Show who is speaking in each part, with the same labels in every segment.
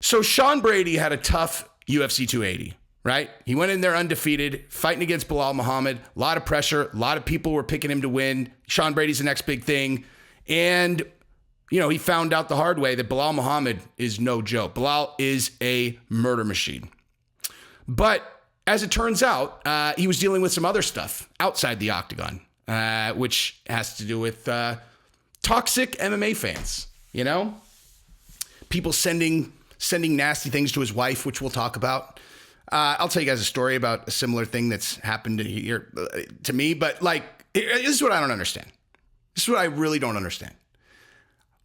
Speaker 1: So Sean Brady had a tough UFC 280, right? He went in there undefeated, fighting against Bilal Muhammad. A lot of pressure. A lot of people were picking him to win. Sean Brady's the next big thing. And, you know, he found out the hard way that Bilal Muhammad is no joke. Bilal is a murder machine. But as it turns out, he was dealing with some other stuff outside the octagon, which has to do with toxic MMA fans, you know? People sending nasty things to his wife, which we'll talk about. I'll tell you guys a story about a similar thing that's happened here to me. But like, this is what I don't understand. This is what I really don't understand.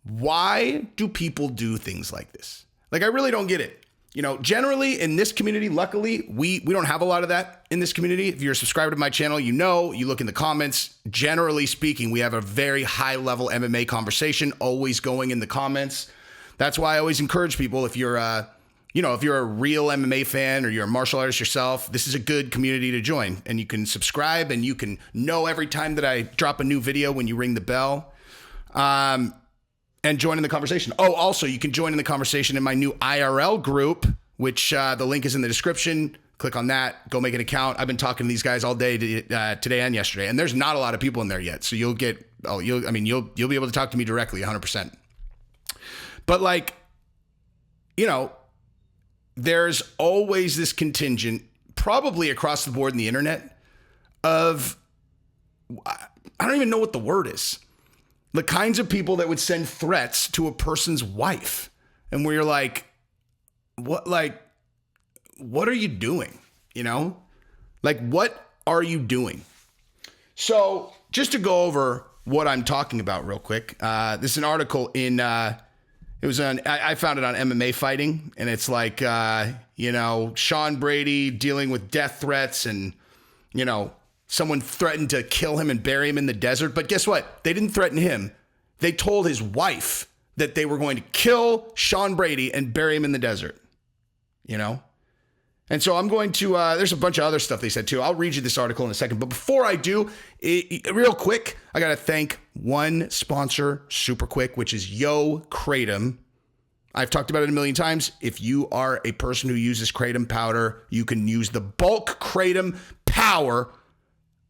Speaker 1: Why do people do things like this? Like, I really don't get it. You know, generally in this community, luckily, we don't have a lot of that in this community. If you're a subscriber to my channel, you know, you look in the comments, generally speaking, we have a very high level MMA conversation always going in the comments. That's why I always encourage people, if you're if you're a real MMA fan or you're a martial artist yourself, this is a good community to join. And you can subscribe and you can know every time that I drop a new video when you ring the bell. And join in the conversation. Oh, also, you can join in the conversation in my new IRL group, which the link is in the description. Click on that. Go make an account. I've been talking to these guys all day today and yesterday, and there's not a lot of people in there yet. So you'll be able to talk to me directly, 100%. But like, you know, there's always this contingent, probably across the board in the internet, of I don't even know what the word is. The kinds of people that would send threats to a person's wife, and where you're like, what are you doing? You know, like, what are you doing? So just to go over what I'm talking about real quick. This is an article in, I found it on MMA Fighting, and it's like, Sean Brady dealing with death threats, and, you know, someone threatened to kill him and bury him in the desert. But guess what? They didn't threaten him. They told his wife that they were going to kill Sean Brady and bury him in the desert, you know? And so I'm going to, there's a bunch of other stuff they said too. I'll read you this article in a second. But before I do, real quick, I got to thank one sponsor super quick, which is Yo Kratom. I've talked about it a million times. If you are a person who uses Kratom powder, you can use the bulk Kratom power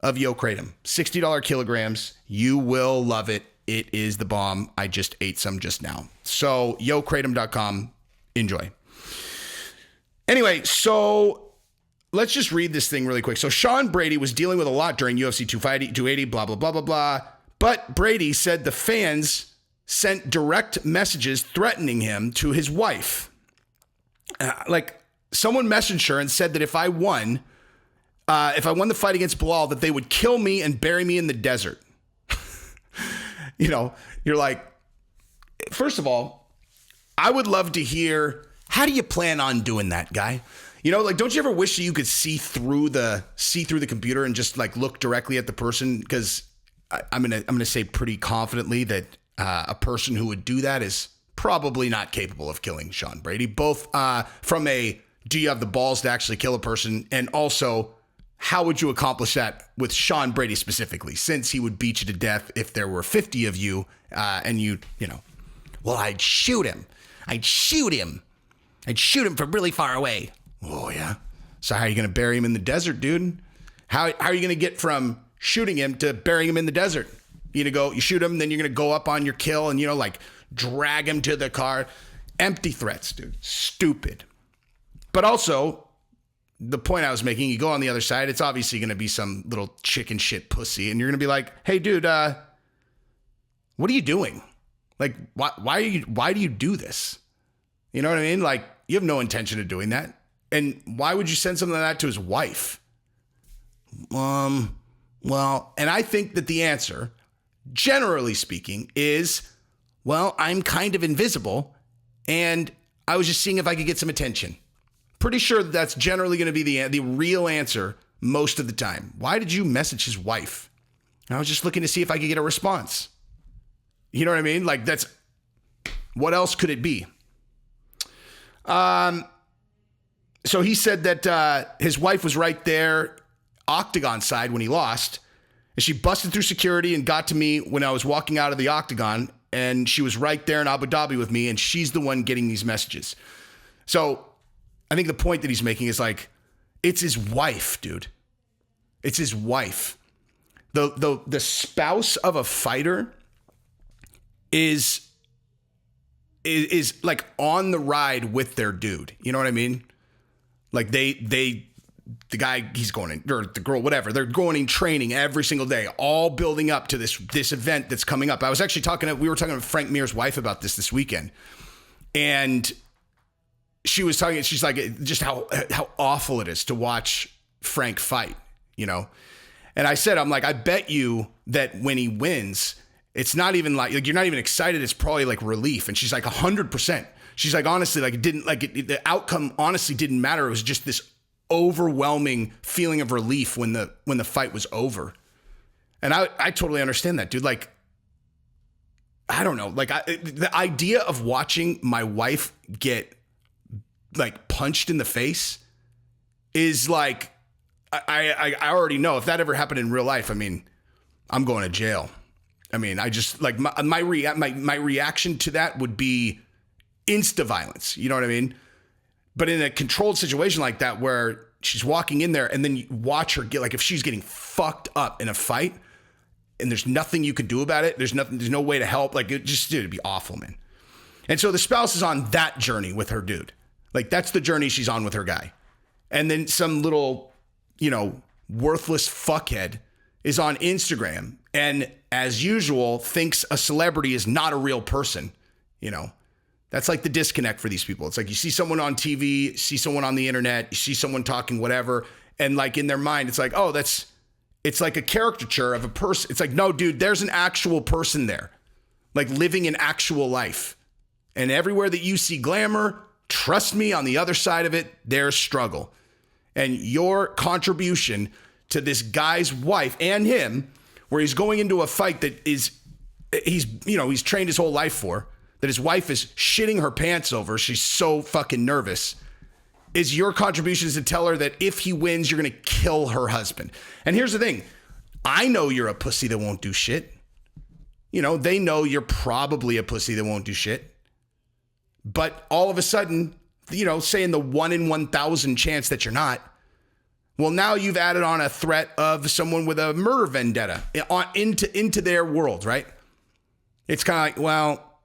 Speaker 1: of Yo Kratom. $60 kilograms. You will love it. It is the bomb. I just ate some just now. So yokratom.com. Enjoy. Anyway, so let's just read this thing really quick. So Sean Brady was dealing with a lot during UFC 280, blah, blah, blah, blah, blah. But Brady said the fans sent direct messages threatening him to his wife. Like, someone messaged her and said that if I won the fight against Bilal, that they would kill me and bury me in the desert. You know, you're like, first of all, I would love to hear, how do you plan on doing that, guy? You know, like, don't you ever wish that you could see through the computer and just like look directly at the person? Because I'm gonna say pretty confidently that a person who would do that is probably not capable of killing Sean Brady, both from a, do you have the balls to actually kill a person? And also, how would you accomplish that with Sean Brady specifically, since he would beat you to death if there were 50 of you and you know, well, I'd shoot him from really far away. Oh, yeah. So how are you going to bury him in the desert, dude? How are you going to get from shooting him to burying him in the desert? You shoot him, then you're going to go up on your kill and, you know, like drag him to the car. Empty threats, dude. Stupid. But also, the point I was making, you go on the other side, it's obviously going to be some little chicken shit pussy. And you're going to be like, hey, dude, what are you doing? Like, why do you do this? You know what I mean? Like, you have no intention of doing that. And why would you send something like that to his wife? Well, and I think that the answer, generally speaking, is, well, I'm kind of invisible and I was just seeing if I could get some attention. Pretty sure that's generally going to be the real answer most of the time. Why did you message his wife? I was just looking to see if I could get a response. You know what I mean? Like, that's, what else could it be? So he said that his wife was right there, octagon side, when he lost. And she busted through security and got to me when I was walking out of the octagon. And she was right there in Abu Dhabi with me. And she's the one getting these messages. So I think the point that he's making is like, it's his wife, dude. It's his wife. The spouse of a fighter is like on the ride with their dude. You know what I mean? Like the guy, he's going in, or the girl, whatever, they're going in training every single day, all building up to this event that's coming up. I was actually we were talking to Frank Mir's wife about this weekend. And she was talking, she's like, just how awful it is to watch Frank fight, you know? And I said, I'm like, I bet you that when he wins, it's not even like you're not even excited. It's probably like relief. And she's like 100%. She's like, honestly, like the outcome honestly didn't matter. It was just this overwhelming feeling of relief when the fight was over. And I totally understand that, dude. Like, I don't know. Like the idea of watching my wife get like punched in the face is like, I already know if that ever happened in real life, I mean, I'm going to jail. I mean, I just like my reaction to that would be insta violence. You know what I mean? But in a controlled situation like that, where she's walking in there and then you watch her get, like, if she's getting fucked up in a fight and there's nothing you can do about it, there's no way to help. Like, it'd be awful, man. And so the spouse is on that journey with her dude. Like, that's the journey she's on with her guy. And then some little, you know, worthless fuckhead is on Instagram and, as usual, thinks a celebrity is not a real person. You know, that's like the disconnect for these people. It's like you see someone on TV, see someone on the internet, you see someone talking whatever, and like in their mind, it's like, oh, it's like a caricature of a person. It's like, no, dude, there's an actual person there, like living an actual life. And everywhere that you see glamour, trust me, on the other side of it, there's struggle. And your contribution to this guy's wife and him, where he's going into a fight that he's trained his whole life for, that his wife is shitting her pants over, she's so fucking nervous, is your contribution is to tell her that if he wins, you're going to kill her husband. And here's the thing. I know you're a pussy that won't do shit. You know, they know you're probably a pussy that won't do shit. But all of a sudden, you know, saying the 1 in 1,000 chance that you're not, well, now you've added on a threat of someone with a murder vendetta into their world, right? It's kind of like, well,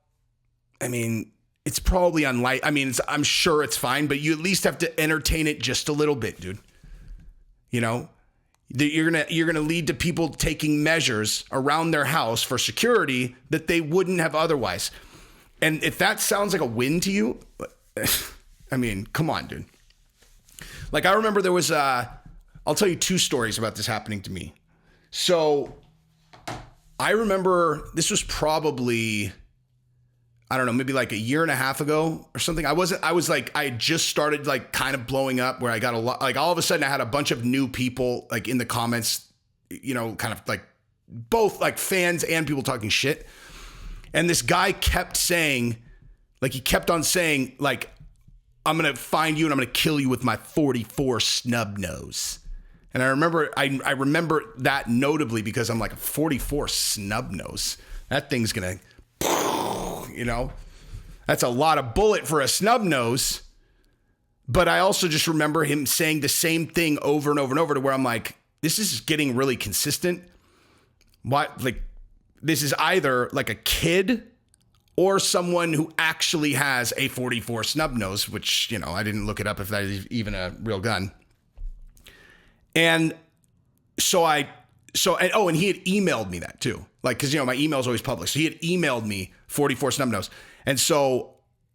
Speaker 1: I mean, it's probably unlikely. I mean, I'm sure it's fine, but you at least have to entertain it just a little bit, dude. You know, you're gonna lead to people taking measures around their house for security that they wouldn't have otherwise. And if that sounds like a win to you, I mean, come on, dude. Like, I remember there was, I'll tell you 2 stories about this happening to me. So I remember this was probably, I don't know, maybe like a year and a half ago or something. I had just started like kind of blowing up, where I got a lot, like all of a sudden I had a bunch of new people like in the comments, you know, kind of like both like fans and people talking shit. And this guy kept saying, like, he kept on saying, like, I'm going to find you and I'm going to kill you with my 44 snub nose. And I remember that notably because I'm like, 44 snub nose. That thing's going to, you know, that's a lot of bullet for a snub nose. But I also just remember him saying the same thing over and over and over, to where I'm like, this is getting really consistent. What, like, this is either like a kid or someone who actually has a 44 snub nose, which, you know, I didn't look it up if that is even a real gun. And and he had emailed me that too. Like, cause you know, my email is always public. So he had emailed me 44 snub nose. And so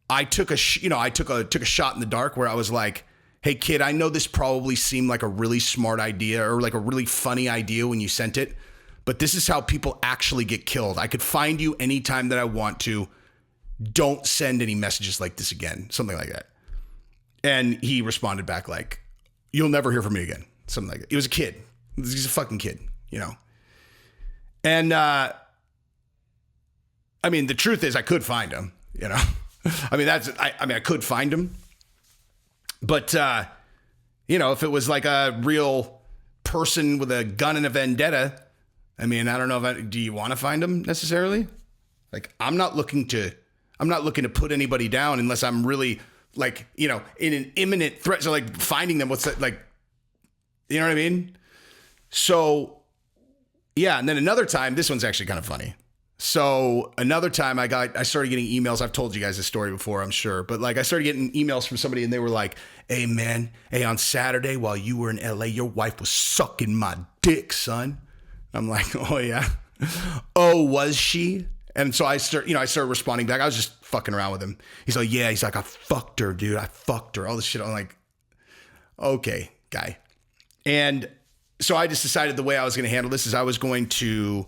Speaker 1: I took a shot in the dark, where I was like, hey kid, I know this probably seemed like a really smart idea or like a really funny idea when you sent it, but this is how people actually get killed. I could find you anytime that I want to. Don't send any messages like this again. Something like that. And he responded back like, you'll never hear from me again. Something like that. He was a kid. He's a fucking kid, you know? And, I mean, the truth is I could find him, you know? I could find him. But, you know, if it was like a real person with a gun and a vendetta, I mean, I don't know do you want to find him necessarily? Like, I'm not looking to put anybody down unless I'm really like, you know, in an imminent threat. So like finding them, what's that, like, you know what I mean? So yeah. And then another time, this one's actually kind of funny. So another time I started getting emails. I've told you guys this story before, I'm sure, but like I started getting emails from somebody and they were like, hey man, hey, on Saturday while you were in LA, your wife was sucking my dick, son. I'm like, oh yeah. Oh, was she? And so I started responding back. I was just fucking around with him. He's like, yeah. He's like, I fucked her, dude. I fucked her. All this shit. I'm like, okay, guy. And so I just decided the way I was going to handle this is I was going to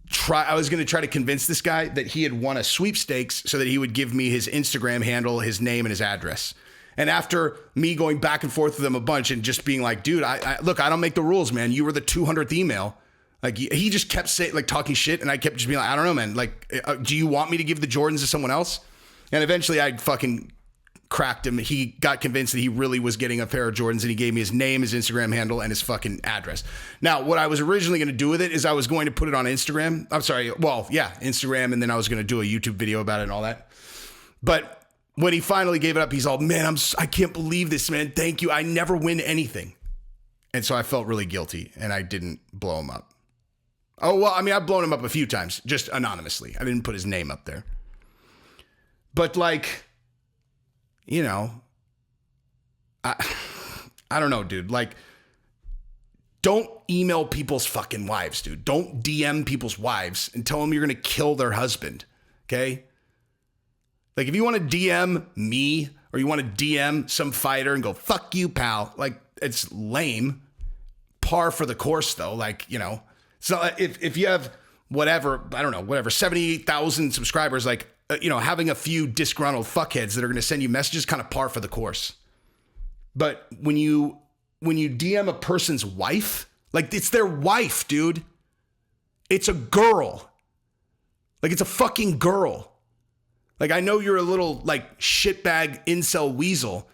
Speaker 1: try to convince this guy that he had won a sweepstakes so that he would give me his Instagram handle, his name, and his address. And after me going back and forth with him a bunch and just being like, dude, look, I don't make the rules, man. You were the 200th email. Like he just kept saying, like, talking shit, and I kept just being like, I don't know, man. Like, do you want me to give the Jordans to someone else? And eventually I fucking cracked him. He got convinced that he really was getting a pair of Jordans, and he gave me his name, his Instagram handle, and his fucking address. Now, what I was originally going to do with it is I was going to put it on Instagram. I'm sorry. Well, yeah, Instagram, and then I was going to do a YouTube video about it and all that. But when he finally gave it up, he's all, man, I can't believe this, man. Thank you. I never win anything. And so I felt really guilty, and I didn't blow him up. Oh, well, I mean, I've blown him up a few times, just anonymously. I didn't put his name up there. But like, you know, I don't know, dude. Like, don't email people's fucking wives, dude. Don't DM people's wives and tell them you're going to kill their husband, okay? Like, if you want to DM me or you want to DM some fighter and go, fuck you, pal, like, it's lame. Par for the course, though. Like, you know. So if you have whatever, I don't know, whatever, 78,000 subscribers, like, you know, having a few disgruntled fuckheads that are going to send you messages, kind of par for the course. But when you DM a person's wife, like, it's their wife, dude. It's a girl. Like, it's a fucking girl. Like, I know you're a little like shitbag incel weasel,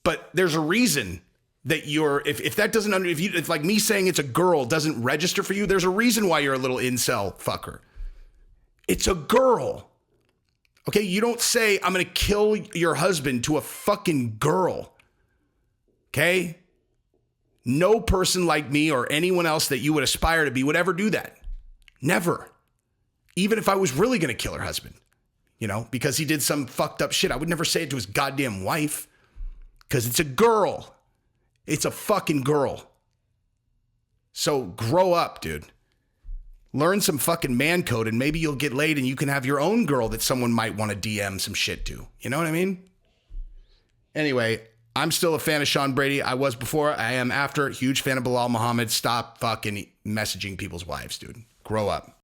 Speaker 1: but there's a reason that you're, if that doesn't, if like me saying it's a girl doesn't register for you, there's a reason why you're a little incel fucker. It's a girl. Okay, you don't say, I'm going to kill your husband to a fucking girl. Okay? No person like me or anyone else that you would aspire to be would ever do that. Never. Even if I was really going to kill her husband, you know, because he did some fucked up shit. I would never say it to his goddamn wife because it's a girl. It's a fucking girl. So grow up, dude. Learn some fucking man code and maybe you'll get laid and you can have your own girl that someone might want to DM some shit to. You know what I mean? Anyway, I'm still a fan of Sean Brady. I was before. I am after. Huge fan of Bilal Muhammad. Stop fucking messaging people's wives, dude. Grow up.